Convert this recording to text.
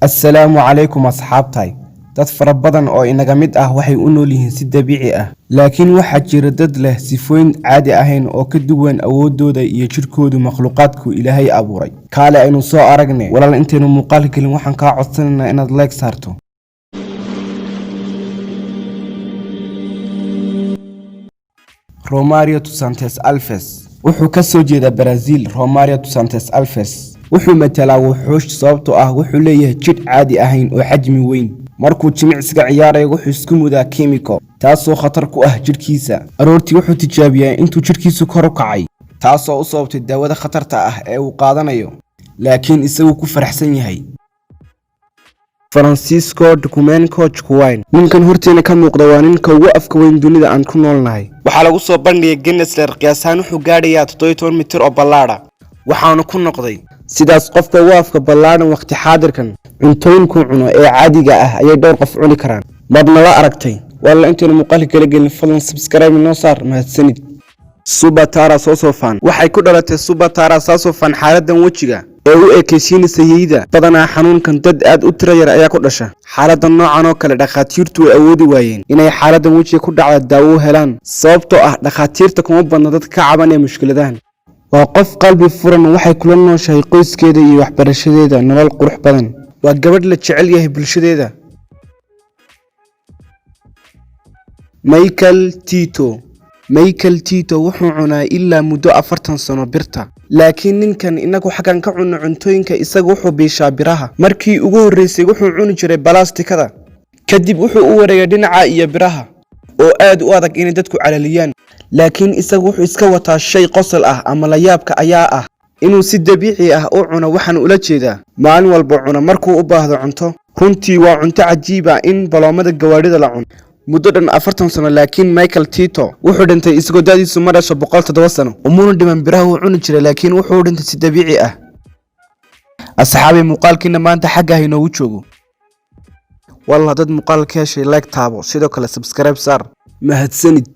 Assalaamu calaykum asxaabtay. Dad fara badan oo inaga mid ah waxay u nool yihiin si dabiici ah, laakiin waxaa jira dad leh sifooyin caadi ahayn oo ka duwan awoodooda iyo jirkooda makhluuqaadku Ilaahay abuuray. Kaale aynu soo aragne. Walaal intaynu muuqaal gelin waxaan kaa codsanaynaa inaad like saarto. Romario dos Santos Alves wuxuu ka soo jeedaa Brazil. Romario dos Santos Alves wuxuu matalaa wuxuush sababtoo ah wuxuu leeyahay jidh caadi ahayn oo xajmi weyn. Markuu jimicsiga ciyaarayo wuxuu isku mudaa kiimiko taasoo khatar ku ah jirkiisa. Aroortii wuxuu tijaabiyaa intuu jirkiisu kor u kacay, taasoo u sababtay daawada khatarta ah ee uu qaadanayo, laakiin isagu ku faraxsan yahay. Francisco Domingo Chukwueze ninkan horteena ka muuqda waa ninka ugu afka weyn dunida aan ku noolnahay. Waxaa lagu soo bandhigay Guinness qiyaas ahaan wuxuu gaadhayaa 17 mitir oo ballaadha, waxaana ku noqday sidaas qofka ugu afka ballaadhan waqti xaadirkan. Cuntooyinka cuno ee caadiga ah ayay dhowr qof cuni karaan. Marna la aragtay walla intaynu muuqaal kala gelin fadlan subscribe noo saar mahadsanid. Subatara Sosofan waxay ku dhalatay Subatara Sosofan xaaladan wajiga ee u ekaysiinaysa yeyda badanaa xanuunkan dad aad u tiro yar ayaa ku dhasha. Xaaladan noocan oo kale dhakhaatiirtu way awoodi waayeen inay xaaladan wajiga ku dhacda daawo helaan, sababtoo ah dhakhaatiirta kuma badna dadka ka cabanaya mushkiladahan. waa qof qalbi furan, waxay kula nooshahay qoyskeeda iyo waxbarashadeeda nolol qurux badan. waa gabadh la jecel yahay bulshadeeda. Michael Tito wuxuu cunaa ilaa muddo 40 sano birta, laakiin ninkan inagu xagan ka cuno cuntooyinka isagu wuxuu biishaa biraha. Markii ugu horeysay wuxuu cuni jiray balastikada, kadib wuxuu u wareegay dhinaca iyo biraha oo aad u adag in dadku calaliyaan, laakiin isagu wuxuu iska wataa shay qosol ah ama la yaabka ayaa ah inuu si dabiici ah u cuno. waxaan ula jeedaa maalin walba cuno markuu u baahdo cunto. runtii waa cunto cajiib ah in baloomada gawaadhida la cuno muddo dhan 40 sano. laakiin Michael Tito wuxuu dhintay isagoo da'diisu marayso 107 sano. umuna dhiman biraha uu cuni jiray, laakiin wuxuu dhintay si dabiici ah. asxaabi muuqaalkiina maanta xagga ah inoogu joogo. والله dad muuqaalka heshay like taabo, sidoo kale subscribe saar. mahadsanid.